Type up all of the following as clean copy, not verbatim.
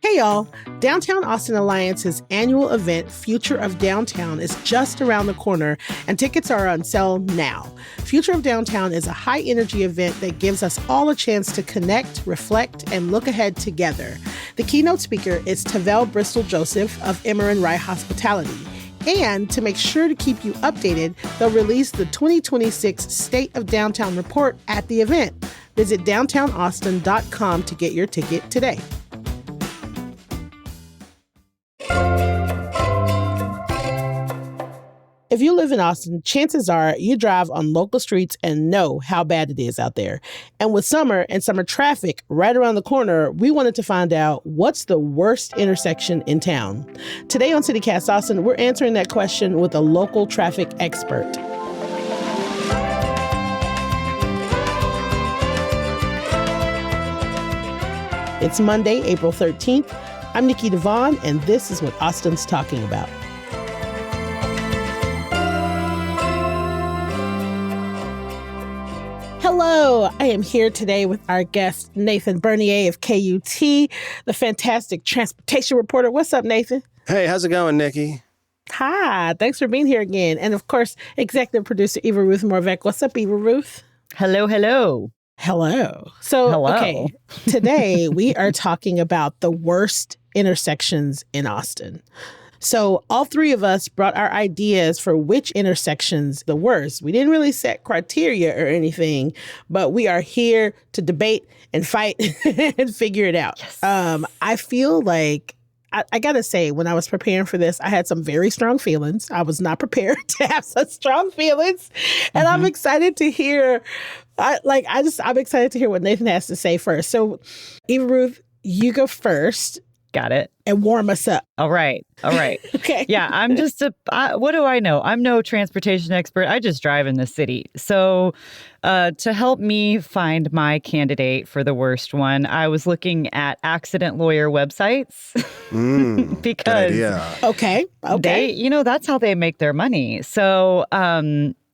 Hey y'all, Downtown Austin Alliance's annual event, Future of Downtown, is just around the corner and tickets are on sale now. Future of Downtown is a high-energy event that gives us all a chance to connect, reflect, and look ahead together. The keynote speaker is Tavel Bristol Joseph of Emmer & Wright Hospitality. And to make sure to keep you updated, they'll release the 2026 State of Downtown report at the event. Visit downtownaustin.com to get your ticket today. If you live in Austin, chances are you drive on local streets and know how bad it is out there. And with summer and summer traffic right around the corner, we wanted to find out what's the worst intersection in town. Today on CityCast Austin, we're answering that question with a local traffic expert. It's Monday, April 13th. I'm Nikki Devon, and this is what Austin's talking about. Hello, I am here today with our guest, Nathan Bernier of KUT, the fantastic transportation reporter. What's up, Nathan? Hey, how's it going, Nikki? Hi, thanks for being here again. And of course, executive producer Eva Ruth Morvek. What's up, Eva Ruth? Hello, hello. Hello. So, Hello. Okay, today we are talking about the worst intersections in Austin. So all three of us brought our ideas for which intersections the worst. We didn't really set criteria or anything, but we are here to debate and fight and figure it out. Yes. I feel like I got to say, when I was preparing for this, I had some very strong feelings. I was not prepared to have such strong feelings. And I'm excited to hear, I'm excited to hear what Nathan has to say first. So Eva Ruth, you go first. Got it. And warm us up. All right. Okay. Yeah, I'm just what do I know? I'm no transportation expert. I just drive in the city. So to help me find my candidate for the worst one, I was looking at accident lawyer websites because Okay. they, that's how they make their money. So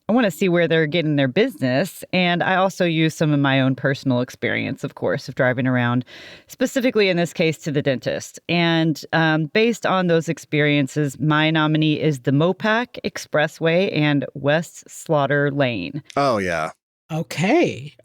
I want to see where they're getting their business. And I also use some of my own personal experience, of course, of driving around, specifically in this case to the dentist. And based on those experiences, my nominee is the Mopac Expressway and West Slaughter Lane. Oh, yeah. Okay.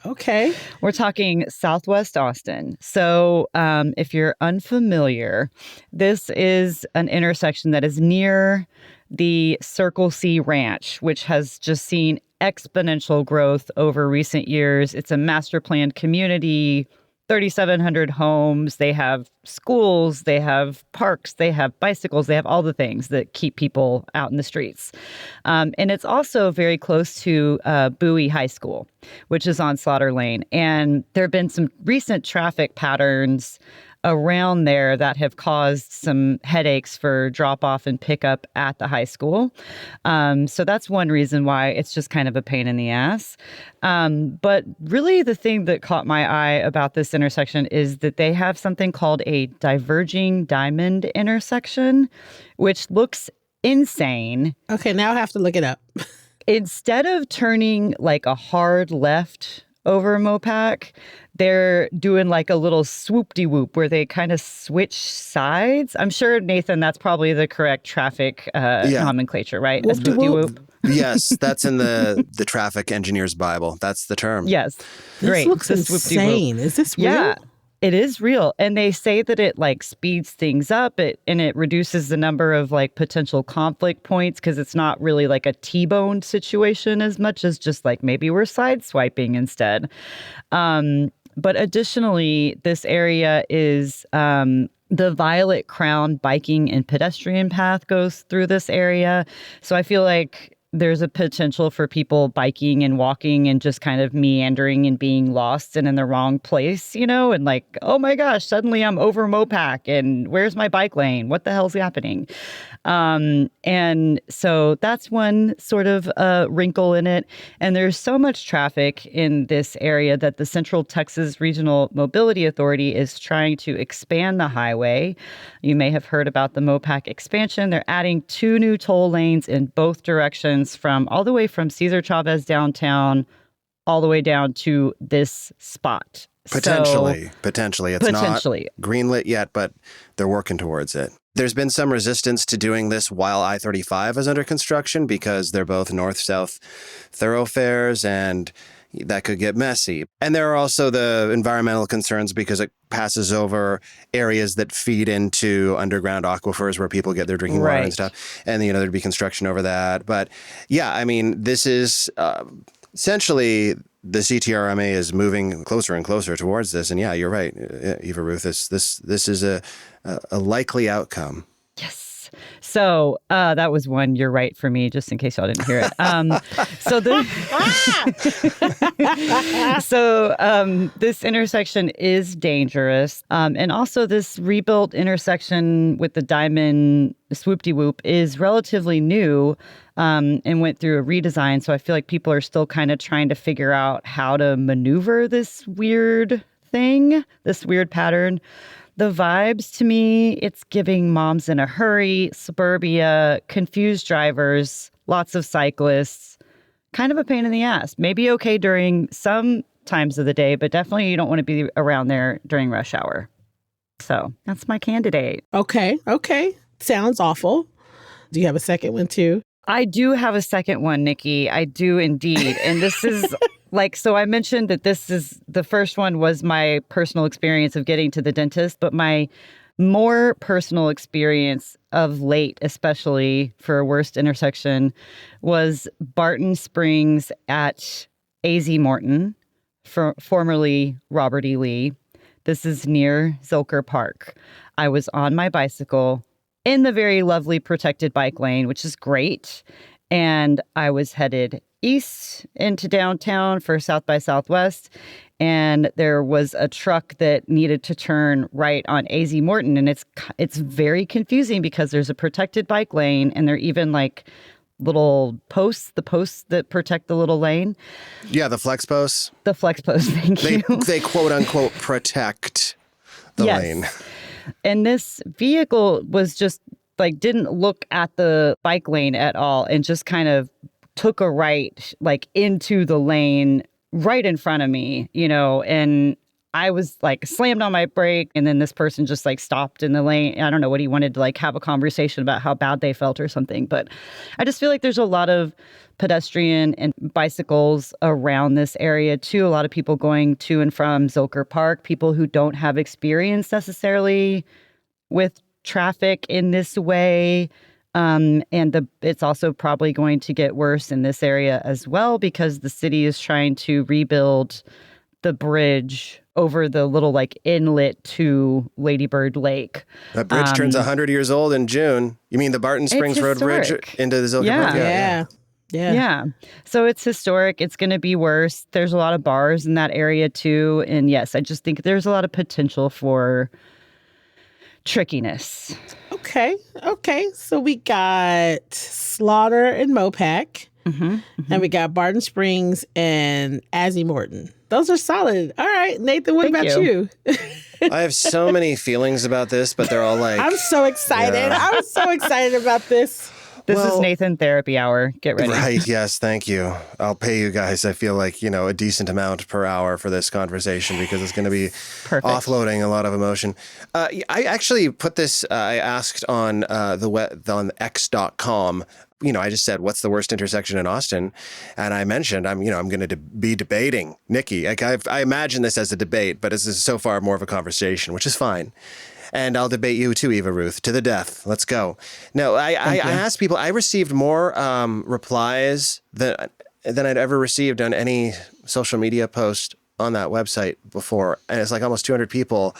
We're talking Southwest Austin. So if you're unfamiliar, this is an intersection that is near the Circle C Ranch, which has just seen exponential growth over recent years. It's a master planned community, 3,700 homes. They have schools, they have parks, they have bicycles, they have all the things that keep people out in the streets. And it's also very close to Bowie High School, which is on Slaughter Lane. And there have been some recent traffic patterns around there that have caused some headaches for drop off and pickup at the high school. So that's one reason why it's just kind of a pain in the ass. But really the thing that caught my eye about this intersection is that they have something called a diverging diamond intersection, which looks insane. Okay, now I have to look it up. Instead of turning like a hard left over Mopac, they're doing like a little swoop-de-whoop where they kind of switch sides. I'm sure, Nathan, that's probably the correct traffic nomenclature, right? A swoop-de-whoop. Yes, that's in the traffic engineer's Bible. That's the term. Yes. This Great. looks insane. Is this real? Yeah. It is real. And they say that it like speeds things up and it reduces the number of like potential conflict points because it's not really like a T-bone situation as much as just like maybe we're sideswiping instead. But additionally, this area is the Violet Crown biking and pedestrian path goes through this area. So I feel like there's a potential for people biking and walking and just kind of meandering and being lost and in the wrong place, and like, oh my gosh, suddenly I'm over Mopac and where's my bike lane? What the hell's happening? And so that's one sort of wrinkle in it. And there's so much traffic in this area that the Central Texas Regional Mobility Authority is trying to expand the highway. You may have heard about the Mopac expansion. They're adding 2 new toll lanes in both directions all the way from Cesar Chavez downtown all the way down to this spot. Potentially. It's Potentially. not greenlit yet, but they're working towards it. There's been some resistance to doing this while I-35 is under construction because they're both north-south thoroughfares and that could get messy. And there are also the environmental concerns because it passes over areas that feed into underground aquifers where people get their drinking water and stuff. And, there'd be construction over that. But yeah, I mean, this is essentially the CTRMA is moving closer and closer towards this. And yeah, you're right, Eva Ruth, this is a likely outcome. Yes. So that was one you're right for me, just in case y'all didn't hear it. This intersection is dangerous. And also this rebuilt intersection with the diamond swoop-de-whoop is relatively new and went through a redesign. So I feel like people are still kind of trying to figure out how to maneuver this weird thing, this weird pattern. The vibes to me, it's giving moms in a hurry, suburbia, confused drivers, lots of cyclists, kind of a pain in the ass. Maybe okay during some times of the day, but definitely you don't want to be around there during rush hour. So that's my candidate. Okay. Sounds awful. Do you have a second one too? I do have a second one, Nikki. I do indeed. And this is so I mentioned that the first one was my personal experience of getting to the dentist, but my more personal experience of late, especially for a worst intersection, was Barton Springs at AZ Morton, formerly Robert E. Lee. This is near Zilker Park. I was on my bicycle in the very lovely protected bike lane, which is great. And I was headed east into downtown for South by Southwest. And there was a truck that needed to turn right on AZ Morton. And it's very confusing because there's a protected bike lane and they're even little posts, the posts that protect the little lane. Yeah, the flex posts. The flex posts, thank you. They quote unquote protect the lane. And this vehicle was just didn't look at the bike lane at all and just kind of took a right into the lane right in front of me, and I was slammed on my brake, and then this person just stopped in the lane. I don't know what he wanted to have a conversation about how bad they felt or something, but I just feel like there's a lot of pedestrian and bicycles around this area too. A lot of people going to and from Zilker Park, people who don't have experience necessarily with traffic in this way. It's also probably going to get worse in this area as well because the city is trying to rebuild the bridge over the little inlet to Lady Bird Lake. That bridge turns 100 years old in June. You mean the Barton Springs Road Bridge into the Zilker Park? Yeah. So it's historic. It's going to be worse. There's a lot of bars in that area too. And yes, I just think there's a lot of potential for trickiness. Okay. So we got Slaughter and Mopac. And we got Barton Springs and AZ Morton. Those are solid. All right, Nathan, what about you? I have so many feelings about this, but they're all I'm so excited. Yeah. I'm so excited about this. This is Nathan Therapy Hour. Get ready. Right. Yes. Thank you. I'll pay you guys, I feel like, a decent amount per hour for this conversation because it's going to be offloading a lot of emotion. I actually put this, I asked on on X.com. I just said, what's the worst intersection in Austin? And I mentioned, I'm going to be debating Nikki. I imagine this as a debate, but this is so far more of a conversation, which is fine. And I'll debate you too, Eva Ruth, to the death. Let's go. No, I asked people, I received more replies than I'd ever received on any social media post on that website before. And it's almost 200 people.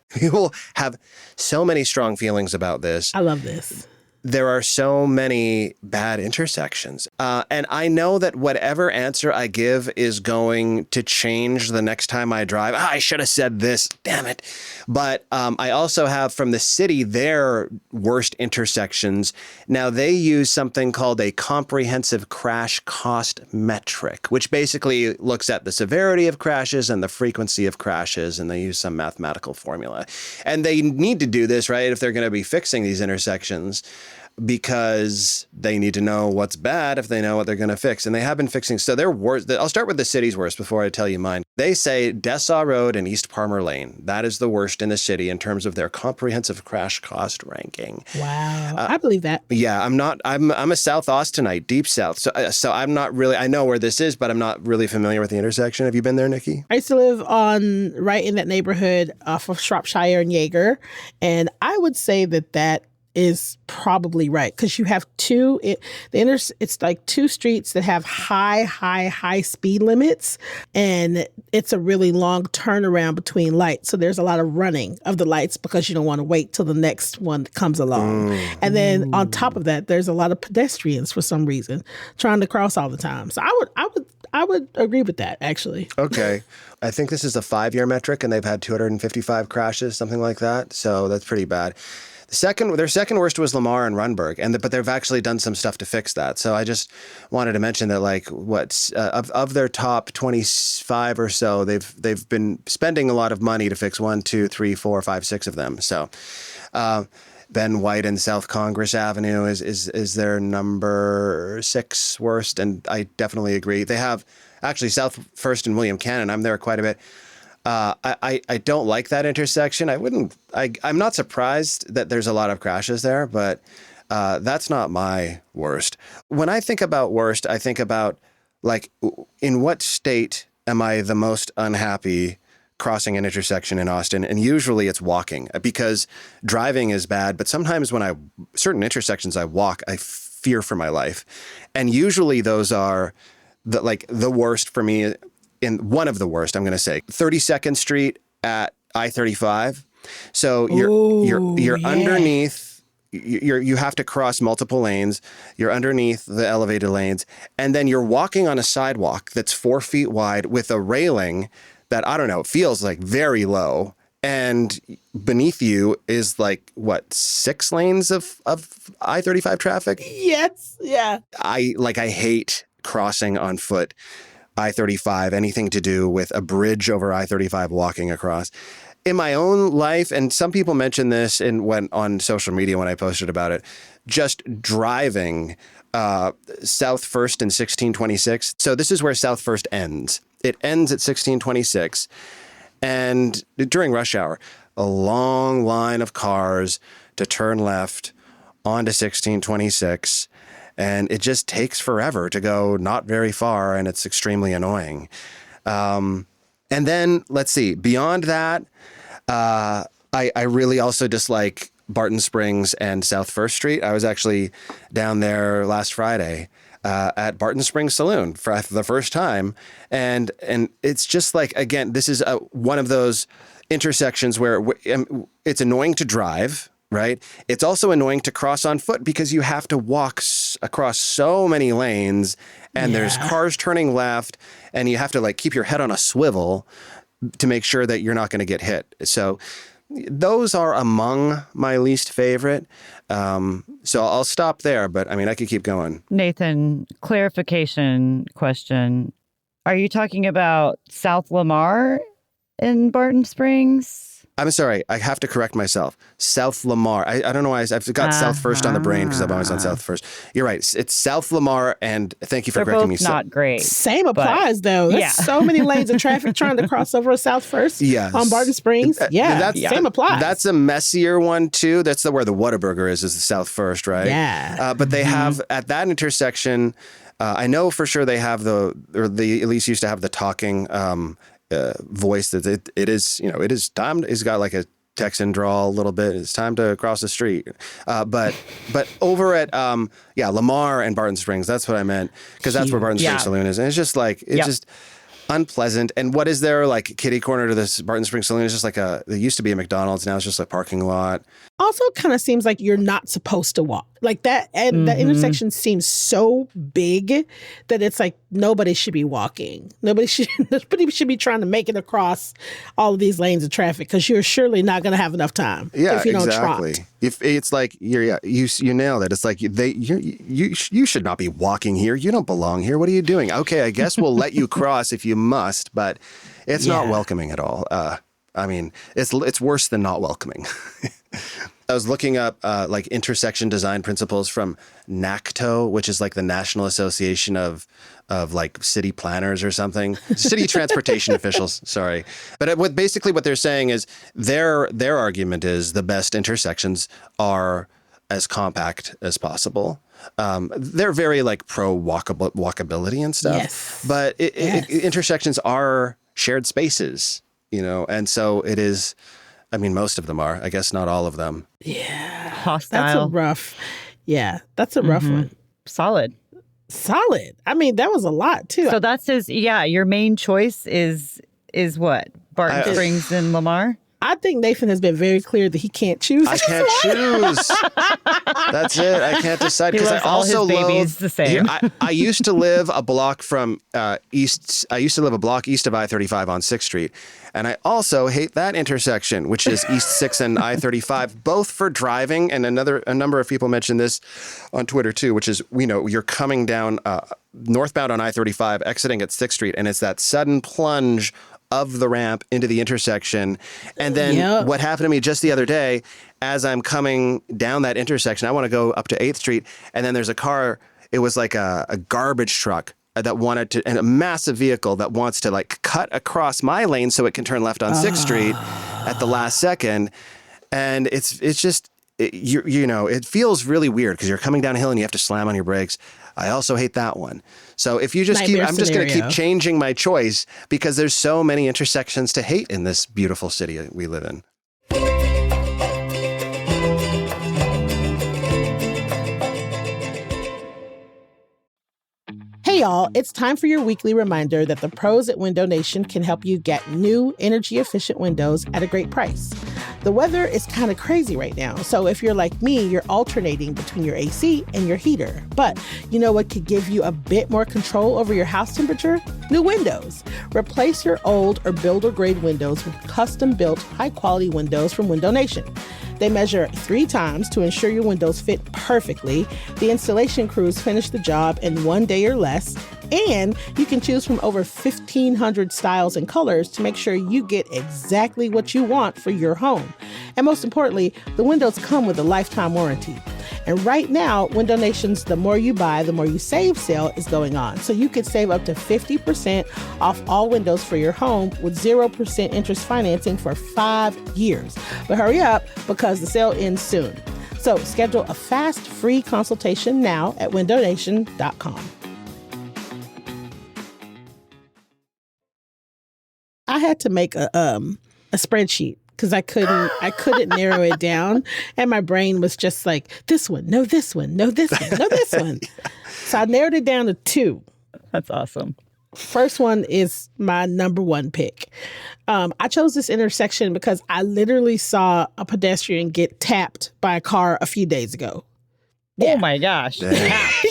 People have so many strong feelings about this. I love this. There are so many bad intersections. And I know that whatever answer I give is going to change the next time I drive. I should have said this, damn it. But I also have from the city their worst intersections. Now, they use something called a comprehensive crash cost metric, which basically looks at the severity of crashes and the frequency of crashes, and they use some mathematical formula. And they need to do this, right, if they're going to be fixing these intersections. because they need to know what's bad if they know what they're going to fix. And they have been fixing. So they're worse. I'll start with the city's worst before I tell you mine. They say Dessaw Road and East Palmer Lane. That is the worst in the city in terms of their comprehensive crash cost ranking. Wow. I believe that. Yeah, I'm a South Austinite, deep South. So I'm not really, I know where this is, but I'm not really familiar with the intersection. Have you been there, Nikki? I used to live right in that neighborhood off of Shropshire and Jaeger. And I would say that is probably right, because you have it's like two streets that have high speed limits, and it's a really long turnaround between lights. So there's a lot of running of the lights because you don't want to wait till the next one comes along. And then on top of that, there's a lot of pedestrians for some reason trying to cross all the time. So I would agree with that, actually. Okay. I think this is a 5-year metric, and they've had 255 crashes, something like that. So that's pretty bad. Their second worst was Lamar and Runberg, but they've actually done some stuff to fix that. So I just wanted to mention that, like, of their top 25 or so, they've been spending a lot of money to fix 1, 2, 3, 4, 5, 6 of them. So Ben White and South Congress Avenue is their number 6 worst, and I definitely agree. They have actually South First and William Cannon. I'm there quite a bit. I don't like that intersection. I'm not surprised that there's a lot of crashes there, but that's not my worst. When I think about worst, I think about, like, in what state am I the most unhappy crossing an intersection in Austin? And usually it's walking, because driving is bad. But sometimes when certain intersections I walk, I fear for my life. And usually those are the worst for me. In one of the worst, I'm going to say 32nd Street at I-35. So you're underneath. You have to cross multiple lanes. You're underneath the elevated lanes, and then you're walking on a sidewalk that's 4 feet wide with a railing that, I don't know, it feels like very low. And beneath you is, like, what, 6 lanes of I-35 traffic? Yes. Yeah. I hate crossing on foot I-35, anything to do with a bridge over I-35 walking across. In my own life, and some people mention this on social media when I posted about it, just driving South First and 1626. So this is where South First ends. It ends at 1626. And during rush hour, a long line of cars to turn left onto 1626. And it just takes forever to go not very far, and it's extremely annoying. And then, let's see, beyond that, I really also dislike Barton Springs and South First Street. I was actually down there last Friday at Barton Springs Saloon for the first time. And it's just like, again, this is one of those intersections where it's annoying to drive. Right. It's also annoying to cross on foot because you have to walk across so many lanes, and there's cars turning left, and you have to, like, keep your head on a swivel to make sure that you're not going to get hit. So those are among my least favorite. So I'll stop there. But I mean, I could keep going. Nathan, clarification question. Are you talking about South Lamar in Barton Springs? I'm sorry. I have to correct myself. South Lamar. I don't know why I've got South First on the brain because I'm always on South First. You're right. It's South Lamar, and thank you for correcting me. They're both not great. Same applies, though. There's so many lanes of traffic trying to cross over South First on Barton Springs. Same applies. That's a messier one, too. That's where the Whataburger is the South First, right? Yeah. But they have, at that intersection, I know for sure they have they at least used to have the talking voice that it is time. It's got like a Texan drawl a little bit. It's time to cross the street. But over at Lamar and Barton Springs, that's what I meant, because that's where Barton Springs Saloon is, and it's just like just unpleasant. And what is there, like, kitty corner to this Barton Springs Saloon? It's just like there used to be a McDonald's, now it's just a parking lot. Also, kind of seems like you're not supposed to walk like that, and the intersection seems so big that it's like nobody should be walking. Nobody should be trying to make it across all of these lanes of traffic, because you're surely not going to have enough time if you don't trot. If it's like you nailed it. It's like you should not be walking here. You don't belong here. What are you doing? Okay, I guess we'll let you cross if you must, but it's not welcoming at all. I mean, it's worse than not welcoming. I was looking up like intersection design principles from NACTO, which is like the National Association of like city planners or something, city transportation officials. Sorry, but basically what they're saying is their argument is the best intersections are as compact as possible. They're very like pro walkability and stuff, yes. but intersections are shared spaces, you know, and so it is. I mean, most of them are. I guess not all of them. Yeah, Hostile. That's a rough. Yeah, that's a rough one. Solid. I mean, that was a lot too. So that's your main choice is what? Barton Springs and Lamar? I think Nathan has been very clear that he can't choose. I can't choose. That's it. I can't decide because I also love the same. I used to live a block from east. I used to live a block east of I-35 on 6th Street, and I also hate that intersection, which is East 6 and I-35, both for driving. And a number of people mentioned this on Twitter too, which is you're coming down northbound on I-35, exiting at 6th Street, and it's that sudden plunge of the ramp into the intersection. And then what happened to me just the other day, as I'm coming down that intersection, I want to go up to 8th Street. And then there's a car, it was like a garbage truck that wanted to, and a massive vehicle that wants to like cut across my lane so it can turn left on 6th Street at the last second. And it's just, it feels really weird because you're coming down a hill and you have to slam on your brakes. I also hate that one. So if you just I'm just going to keep changing my choice because there's so many intersections to hate in this beautiful city we live in. Hey y'all, it's time for your weekly reminder that the pros at Window Nation can help you get new energy-efficient windows at a great price. The weather is kind of crazy right now, so if you're like me, you're alternating between your AC and your heater. But you know what could give you a bit more control over your house temperature? New windows. Replace your old or builder-grade windows with custom-built, high-quality windows from Window Nation. They measure 3 times to ensure your windows fit perfectly. The installation crews finish the job in 1 day or less. And you can choose from over 1,500 styles and colors to make sure you get exactly what you want for your home. And most importantly, the windows come with a lifetime warranty. And right now, Window Nation's The More You Buy, The More You Save sale is going on. So you could save up to 50% off all windows for your home with 0% interest financing for 5 years. But hurry up because the sale ends soon. So schedule a fast, free consultation now at windownation.com. I had to make a spreadsheet because I couldn't narrow it down, and my brain was just like, this one, no, this one, no, this one, no, this one. So I narrowed it down to 2. That's awesome. First one is my number 1 pick. I chose this intersection because I literally saw a pedestrian get tapped by a car a few days ago. Yeah. Oh my gosh.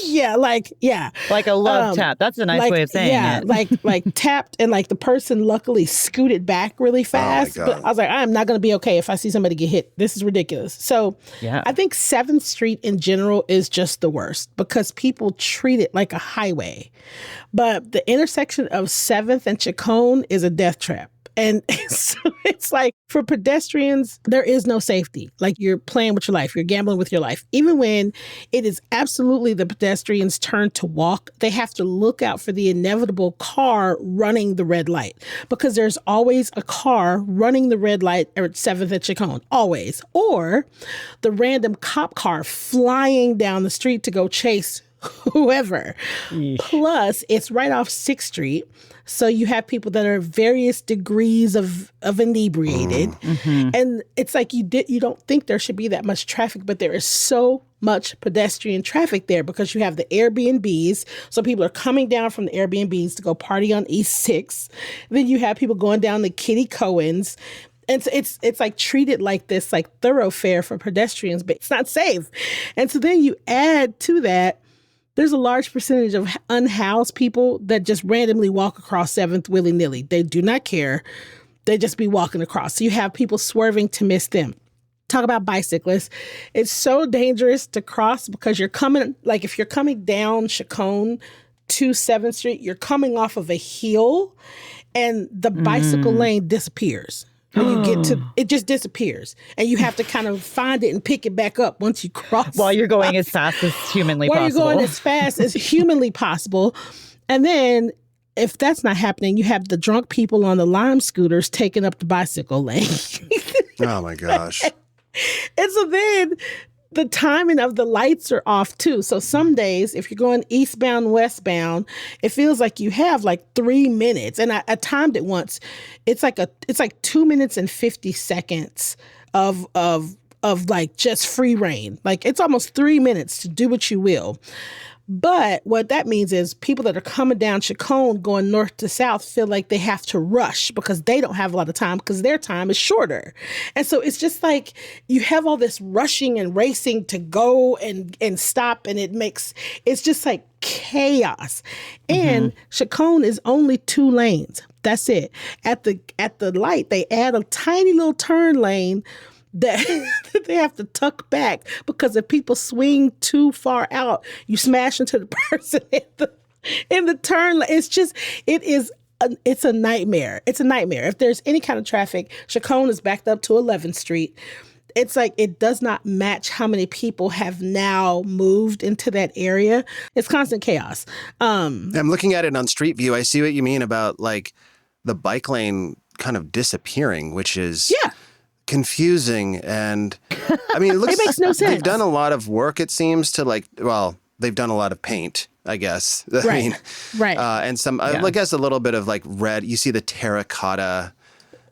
Yeah, like a love tap. That's a nice way of saying it. like tapped, and like the person luckily scooted back really fast. But I was like, I am not going to be okay if I see somebody get hit. This is ridiculous. So I think 7th Street in general is just the worst because people treat it like a highway. But the intersection of 7th and Chacon is a death trap. And so it's like for pedestrians, there is no safety. Like you're playing with your life. You're gambling with your life. Even when it is absolutely the pedestrian's turn to walk, they have to look out for the inevitable car running the red light because there's always a car running the red light at 7th and Chacon, always. Or the random cop car flying down the street to go chase whoever. Yeesh. Plus, it's right off 6th Street. So you have people that are various degrees of inebriated. Mm-hmm. And it's like you don't think there should be that much traffic, but there is so much pedestrian traffic there because you have the Airbnbs. So people are coming down from the Airbnbs to go party on East 6th. Then you have people going down to Kitty Cohen's. And so it's like treated like this like thoroughfare for pedestrians, but it's not safe. And so then you add to that, there's a large percentage of unhoused people that just randomly walk across 7th willy-nilly. They do not care. They just be walking across. So you have people swerving to miss them. Talk about bicyclists. It's so dangerous to cross because you're coming, like if you're coming down Chacon to 7th Street, you're coming off of a hill and the bicycle lane disappears. When you get to, it just disappears, and you have to kind of find it and pick it back up once you cross. While you're going as fast as humanly possible. While you're going as fast as humanly possible. And then if that's not happening, you have the drunk people on the Lime scooters taking up the bicycle lane. Oh my gosh. And so then the timing of the lights are off too. So some days, if you're going eastbound, westbound, it feels like you have like 3 minutes. And I timed it once. It's like 2 minutes and 50 seconds of like just free reign. Like it's almost 3 minutes to do what you will. But what that means is people that are coming down Chacon going north to south feel like they have to rush because they don't have a lot of time because their time is shorter. And so it's just like you have all this rushing and racing to go and stop, and it's just like chaos. And Chacon is only 2 lanes. That's it. At the light, they add a tiny little turn lane that they have to tuck back because if people swing too far out, you smash into the person in the turn. It's a nightmare. It's a nightmare. If there's any kind of traffic, Chacon is backed up to 11th Street. It's like it does not match how many people have now moved into that area. It's constant chaos. I'm looking at it on Street View. I see what you mean about like the bike lane kind of disappearing, which is confusing. And I mean, it makes no sense. They've done a lot of work, it seems, to they've done a lot of paint, I guess. Right. And some, I guess a little bit of like red. You see the terracotta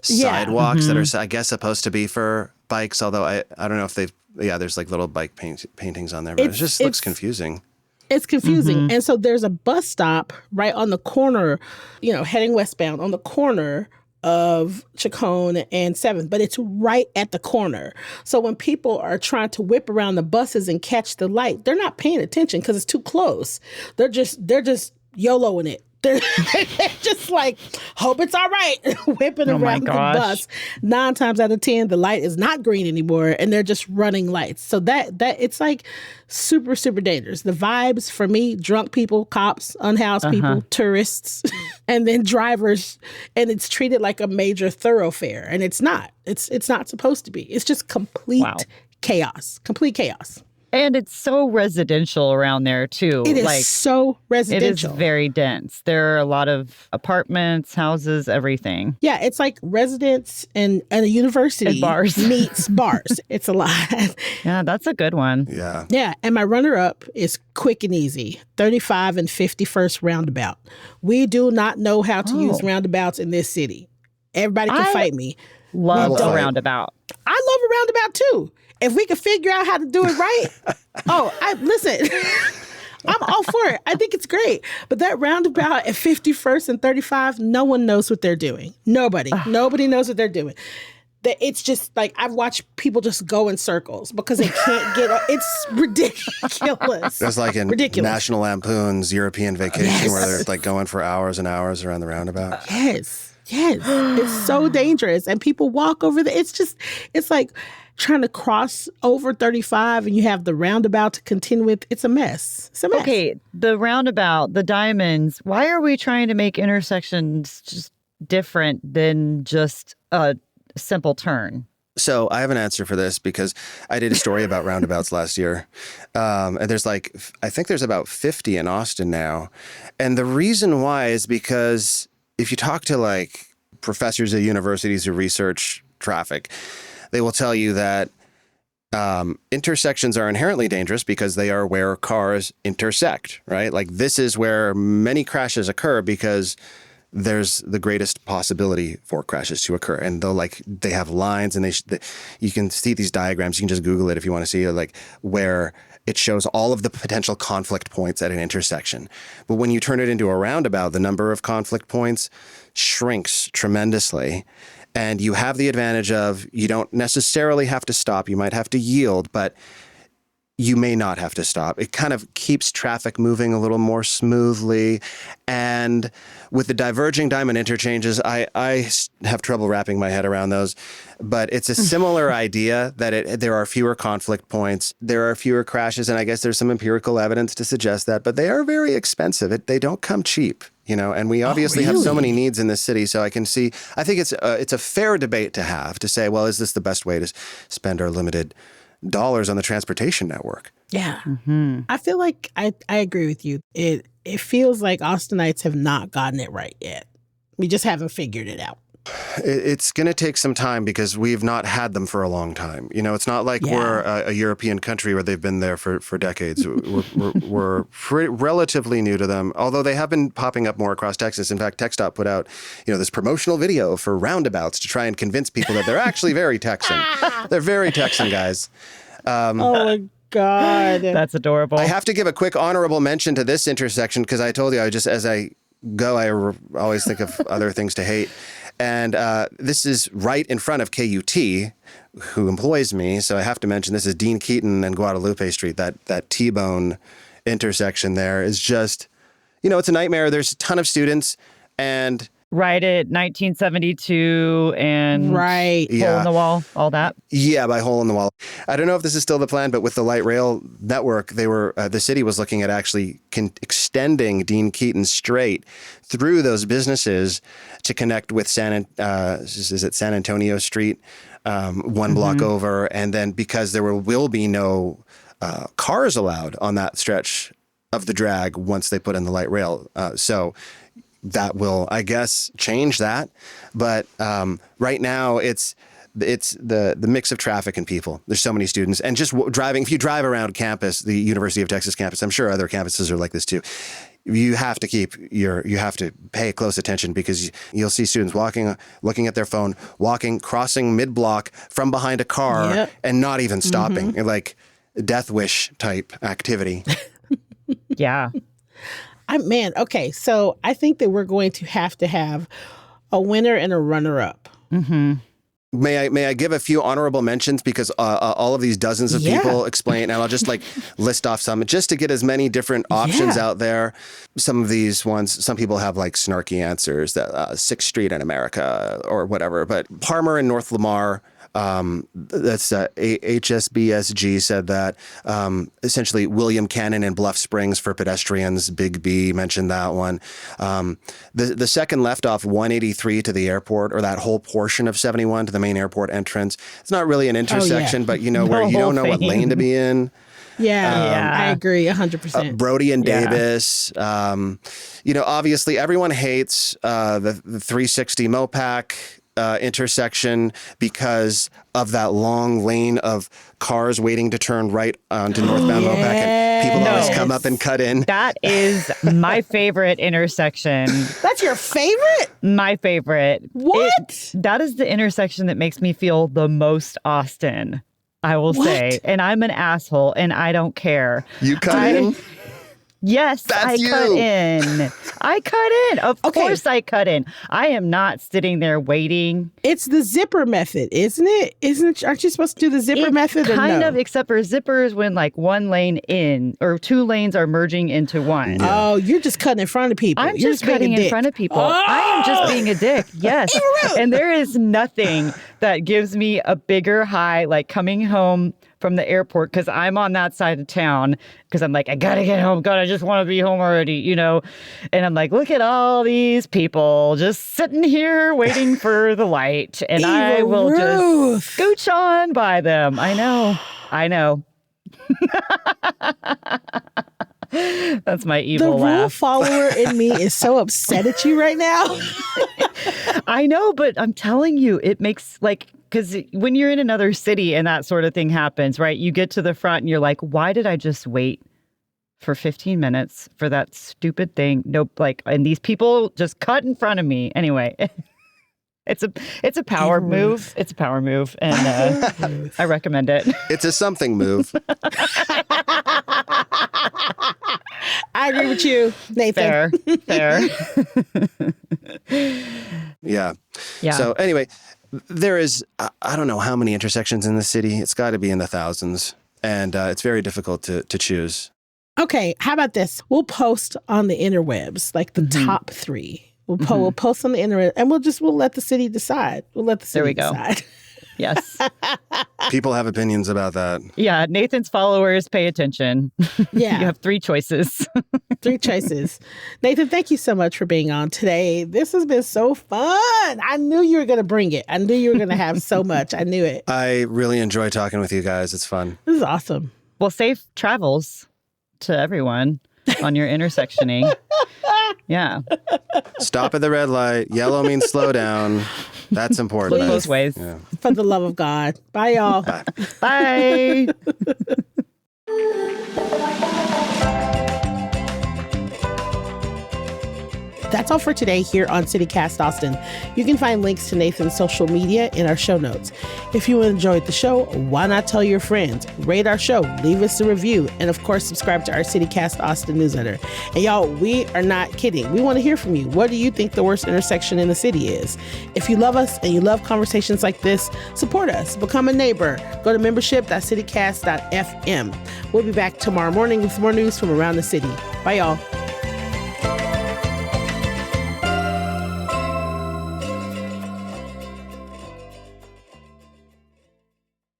sidewalks that are, I guess, supposed to be for bikes. Although I don't know if there's like little bike paintings on there, but it just looks confusing. It's confusing. And so there's a bus stop right on the corner, heading westbound on the corner of Chacon and 7th, but it's right at the corner. So when people are trying to whip around the buses and catch the light, they're not paying attention because it's too close. They're just YOLOing it. They're just like, hope it's all right, whipping around the bus. 9 times out of 10, the light is not green anymore, and they're just running lights. So that it's like super, super dangerous. The vibes for me, drunk people, cops, unhoused people, tourists, and then drivers, and it's treated like a major thoroughfare, and it's not. It's not supposed to be. It's just complete chaos. Complete chaos. And it's so residential around there, too. It is so residential. It is very dense. There are a lot of apartments, houses, everything. Yeah, it's like residents and a university and bars. Meets bars. It's a lot. Yeah, that's a good one. Yeah. Yeah, and my runner-up is quick and easy, 35 and 51st Roundabout. We do not know how to use roundabouts in this city. Everybody can fight me. Love a roundabout. I love a roundabout, too. If we could figure out how to do it right, listen, I'm all for it. I think it's great. But that roundabout at 51st and 35, no one knows what they're doing. Nobody knows what they're doing. It's just like I've watched people just go in circles because they can't get up. It's ridiculous. It's like in National Lampoon's European Vacation where they're like going for hours and hours around the roundabout. Yes. It's so dangerous. And people walk over there. It's like trying to cross over 35 and you have the roundabout to contend with. It's a mess. It's a mess. Okay, the roundabout, the diamonds, why are we trying to make intersections just different than just a simple turn? So I have an answer for this because I did a story about roundabouts last year. And I think there's about 50 in Austin now. And the reason why is because if you talk to like professors at universities who research traffic, they will tell you that intersections are inherently dangerous because they are where cars intersect, right? Like this is where many crashes occur because there's the greatest possibility for crashes to occur. And they have lines and you can see these diagrams. You can just Google it if you want to see like where it shows all of the potential conflict points at an intersection. But when you turn it into a roundabout, the number of conflict points shrinks tremendously. And you have the advantage of you don't necessarily have to stop. You might have to yield, but you may not have to stop. It kind of keeps traffic moving a little more smoothly. And with the diverging diamond interchanges, I have trouble wrapping my head around those. But it's a similar idea that there are fewer conflict points. There are fewer crashes. And I guess there's some empirical evidence to suggest that. But they are very expensive. They don't come cheap. and we obviously have so really? many needs in this city. So I think it's a fair debate to have, to say, well, is this the best way to spend our limited dollars on the transportation network? Yeah. I feel like I agree with you. It feels like Austinites have not gotten it right yet. We just haven't figured it out. It's going to take some time because we've not had them for a long time. It's not like we're a European country where they've been there for decades. We're relatively new to them, although they have been popping up more across Texas. In fact, TxDOT put out, this promotional video for roundabouts to try and convince people that they're actually very Texan. They're very Texan, guys. Oh my God. That's adorable. I have to give a quick honorable mention to this intersection because I told you, as I go, I always think of other things to hate. And this is right in front of KUT, who employs me. So I have to mention this is Dean Keaton and Guadalupe Street. That T-bone intersection there is just, it's a nightmare. There's a ton of students and... Right at 1972 and right. Hole in the Wall, all that. Yeah, by Hole in the Wall. I don't know if this is still the plan, but with the light rail network, the city was looking at actually extending Dean Keaton straight through those businesses to connect with San Antonio Street, one block over, and then because there will be no cars allowed on that stretch of the drag once they put in the light rail, so. That will, I guess, change that. But right now, it's the mix of traffic and people. There's so many students. And just driving, if you drive around campus, the University of Texas campus, I'm sure other campuses are like this too. You have to pay close attention because you'll see students walking, looking at their phone, crossing mid-block from behind a car and not even stopping. Like death wish type activity. Yeah. Okay, so I think that we're going to have a winner and a runner-up. Mm-hmm. May I give a few honorable mentions because all of these dozens of people explain, and I'll just list off some just to get as many different options out there. Some of these ones, some people have snarky answers that 6th Street in America or whatever, but Parmer and North Lamar. That's HSBSG said that essentially William Cannon and Bluff Springs for pedestrians. Big B mentioned that one. The second left off 183 to the airport, or that whole portion of 71 to the main airport entrance. It's not really an intersection, but where you don't know what lane to be in. I agree 100%. Brody and Davis. Obviously everyone hates the 360 Mopac intersection because of that long lane of cars waiting to turn right onto northbound Mopac, and people always come up and cut in. That is my favorite intersection. That's your favorite? My favorite. What? That is the intersection that makes me feel the most Austin, I will say. And I'm an asshole and I don't care. You cut in? Yes, That's cut in. I cut in. Of course I cut in. I am not sitting there waiting. It's the zipper method, isn't it? Aren't you supposed to do the zipper method? Kind of, except for zippers when one lane in or two lanes are merging into one. Yeah. Oh, you're just cutting in front of people. I'm just cutting in front of people. I am just being a dick. Yes. And there is nothing that gives me a bigger high coming home from the airport because I'm on that side of town because I'm I gotta get home. God, I just want to be home already, And I'm look at all these people just sitting here waiting for the light. And I will just scooch on by them. I know. That's my evil laugh. The rule follower in me is so upset at you right now. I know, but I'm telling you, it makes because when you're in another city and that sort of thing happens, right? You get to the front and you're like, why did I just wait for 15 minutes for that stupid thing? Nope. And these people just cut in front of me. Anyway, it's a power move. It's a power move. And I recommend it. It's a something move. I agree with you, Nathan. Fair. Yeah. So anyway, there is, I don't know how many intersections in the city. It's got to be in the thousands. And it's very difficult to choose. Okay, how about this? We'll post on the interwebs, the top 3. We'll post on the internet, and we'll let the city decide. We'll let the city decide. Yes. People have opinions about that. Yeah. Nathan's followers, pay attention. Yeah. You have 3 choices. 3 choices. Nathan, thank you so much for being on today. This has been so fun. I knew you were going to bring it. I knew you were going to have so much. I knew it. I really enjoy talking with you guys. It's fun. This is awesome. Well, safe travels to everyone on your intersectioning. Yeah. Stop at the red light. Yellow means slow down. That's important. Look both ways. Yeah. For the love of God. Bye, y'all. Bye. Bye. That's all for today here on CityCast Austin. You can find links to Nathan's social media in our show notes. If you enjoyed the show, why not tell your friends? Rate our show, leave us a review, and of course, subscribe to our CityCast Austin newsletter. And y'all, we are not kidding. We want to hear from you. What do you think the worst intersection in the city is? If you love us and you love conversations like this, support us. Become a neighbor. Go to membership.citycast.fm. We'll be back tomorrow morning with more news from around the city. Bye, y'all.